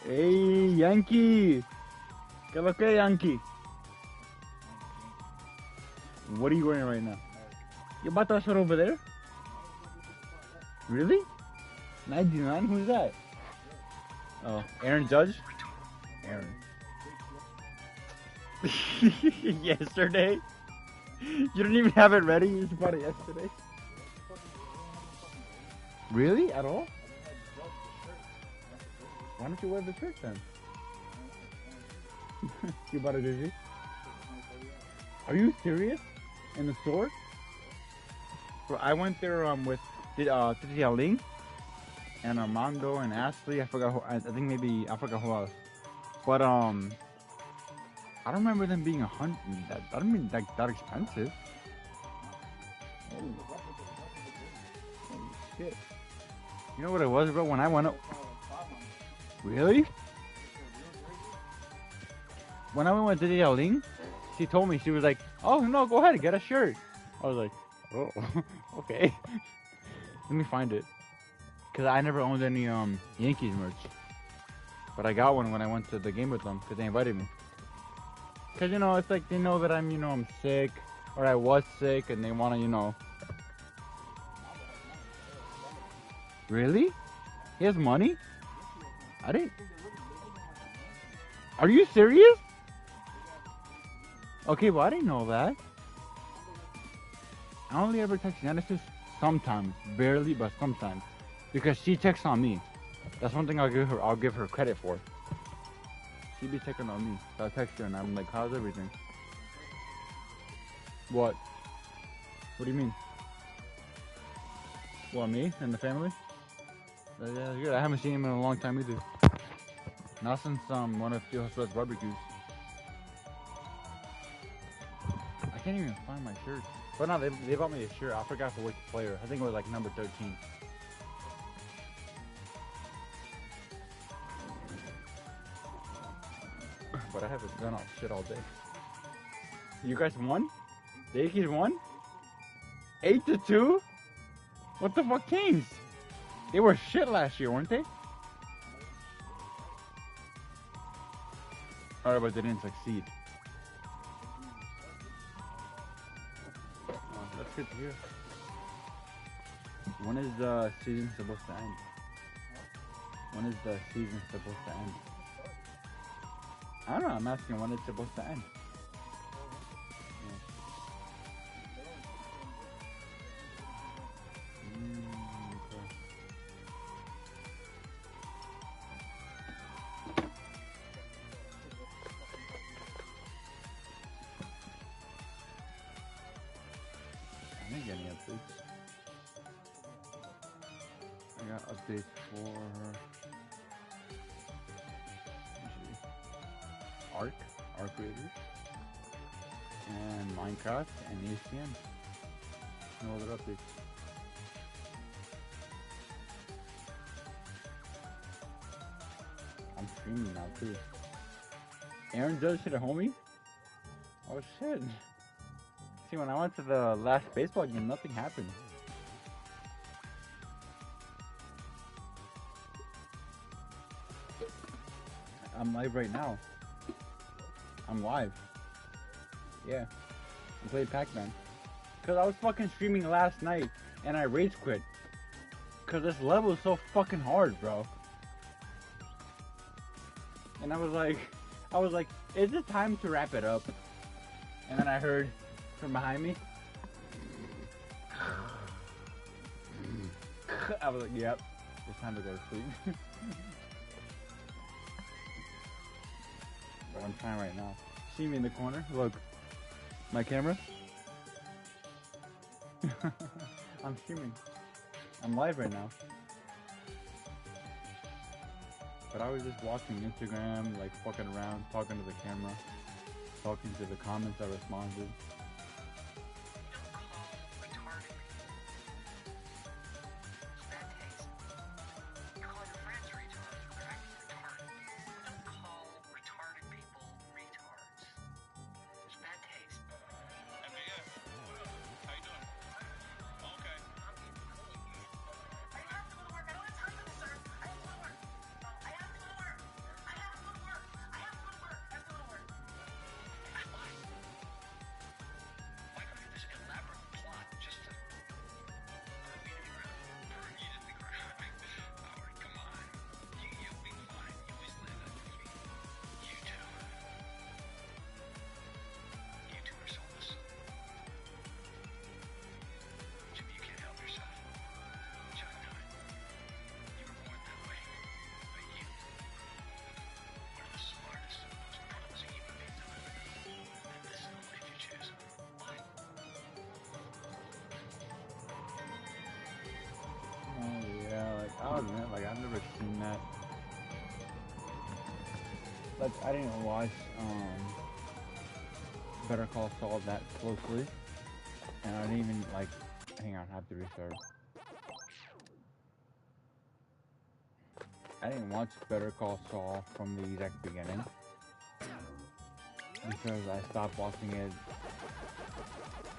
Hey, Yankee. ¿Qué lo que, Yankee? What are you wearing right now? You bought that shirt over there? Really? 99? Who's that? Oh, Aaron Judge? Aaron. Yesterday? You didn't even have it ready? You just bought it yesterday? Really? At all? Why don't you wear the shirt then? You bought a jersey? Are you serious? In the store? Bro, I went there with Titi Ling and Armando and Ashley. I forgot who. I think maybe I forgot who else. But I don't remember them being that. I don't mean like that expensive. Holy shit! You know what it was, bro? When I went up. Really? When I went with Titi Ling, she told me, she was like, "Oh no, go ahead, get a shirt." I was like, "Oh, okay." Let me find it, cause I never owned any Yankees merch, but I got one when I went to the game with them, cause they invited me. Cause you know, it's like they know that I'm sick, or I was sick, and they wanna, Really? He has money? I didn't. Are you serious? Okay, well I didn't know that. I only ever text Genesis sometimes, barely, but sometimes, because she texts on me. That's one thing I'll give her credit for. She be checking on me. So I text her and I'm like, "How's everything?" What? What do you mean? What, me and the family? Yeah, good. I haven't seen him in a long time either. Not since one of Steel Sweat's barbecues. I can't even find my shirt. But no, they bought me a shirt. I forgot for which player. I think it was like number 13. But I haven't done all shit all day. You guys won? The Yankees won? 8-2? What the fuck teams? They were shit last year, weren't they? Alright, but they didn't succeed. Oh, that's good to hear. When is the season supposed to end? When is the season supposed to end? I don't know, I'm asking when it's supposed to end. I didn't get any updates. I got updates for Arc Raiders, and Minecraft, and ESPN. No other updates. I'm streaming now too. Aaron Judge hit a homie? Oh shit. See, when I went to the last baseball game, nothing happened. I'm live right now. I'm live. Yeah. I played Pac-Man. Cause I was fucking streaming last night and I rage quit. Cause this level is so fucking hard, bro. And I was like, is it time to wrap it up? And then I heard from behind me. I was like, yep, it's time to go to sleep. But I'm trying right now. See me in the corner? Look. My camera? I'm streaming. I'm live right now. But I was just watching Instagram, like fucking around, talking to the camera, talking to the comments I responded. admit, like, I've never seen that. Like, I didn't watch, Better Call Saul that closely. And I didn't even, like, hang on, I have to restart. I didn't watch Better Call Saul from the exact beginning. Because I stopped watching it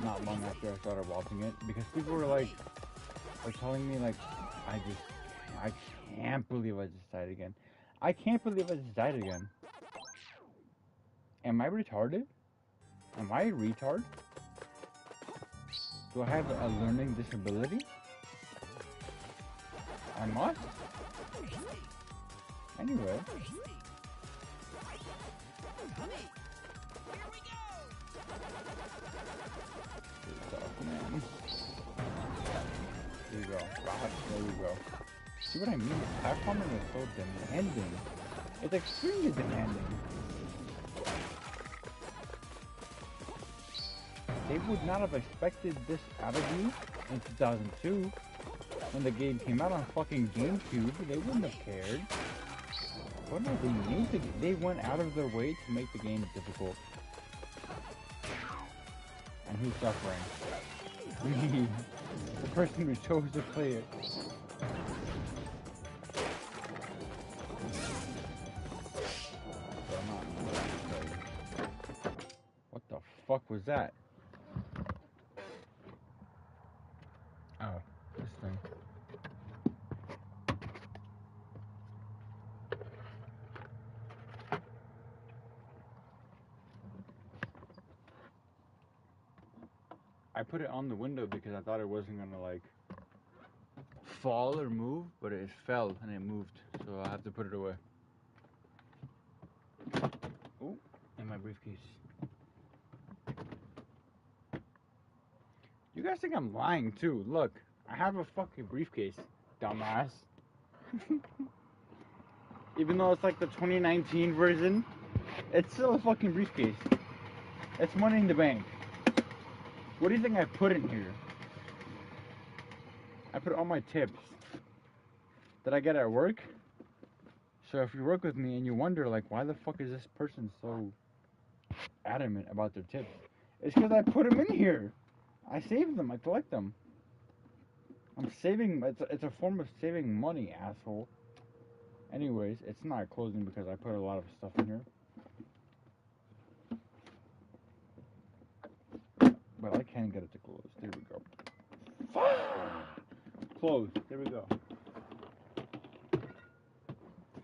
not long after I started watching it. Because people were telling me, like, I can't believe I just died again. I can't believe I just died again. Am I retarded? Am I a retard? Do I have a learning disability? I must? Anyway. Man. There you go. God, there you go. See what I mean? Pacman is so demanding. It's extremely demanding. They would not have expected this out of you in 2002 when the game came out on fucking GameCube. They wouldn't have cared. But no, they went out of their way to make the game difficult. And who's suffering? Me, the person who chose to play it. What the fuck was that? Oh, this thing. I put it on the window because I thought it wasn't gonna like fall or move, but it fell and it moved, so I have to put it away. Oh, and my briefcase. You guys think I'm lying too? Look, I have a fucking briefcase, dumbass. Even though it's like the 2019 version, it's still a fucking briefcase. It's money in the bank. What do you think I put in here? I put all my tips that I get at work. So if you work with me and you wonder, like, why the fuck is this person so adamant about their tips? It's because I put them in here. I save them. I collect them. I'm saving. It's a form of saving money, asshole. Anyways, it's not closing because I put a lot of stuff in here. But I can't get it to close. There we go. Fuck! Close. There we go.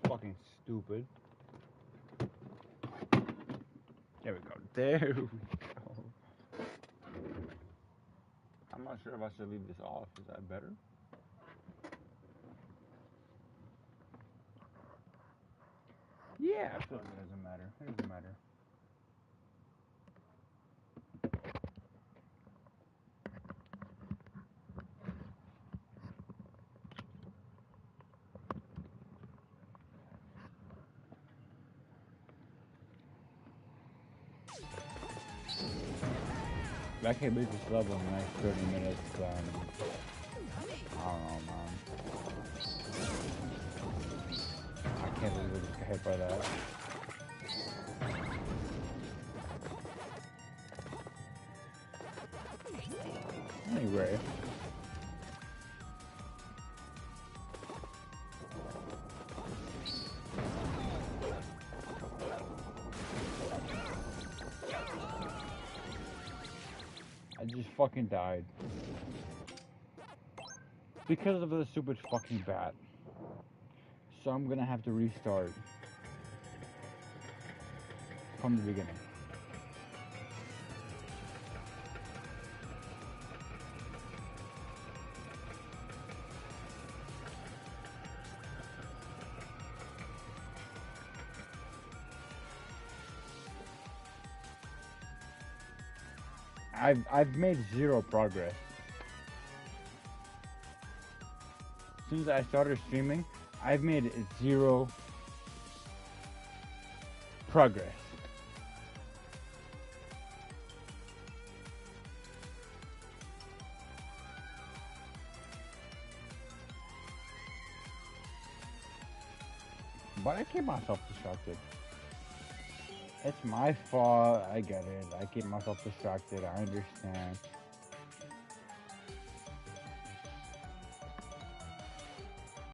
Fucking stupid. There we go. There we go. I'm not sure if I should leave this off. Is that better? Yeah, I feel like it doesn't matter. It doesn't matter. I can't beat this level in the next 30 minutes. I don't know, man. I can't believe I just got hit by that. Anyway. I just fucking died. Because of the stupid fucking bat. So I'm gonna have to restart. From the beginning. I've made zero progress. Since I started streaming, I've made zero progress. Why did I keep myself distracted? It's my fault. I get it. I keep myself distracted. I understand.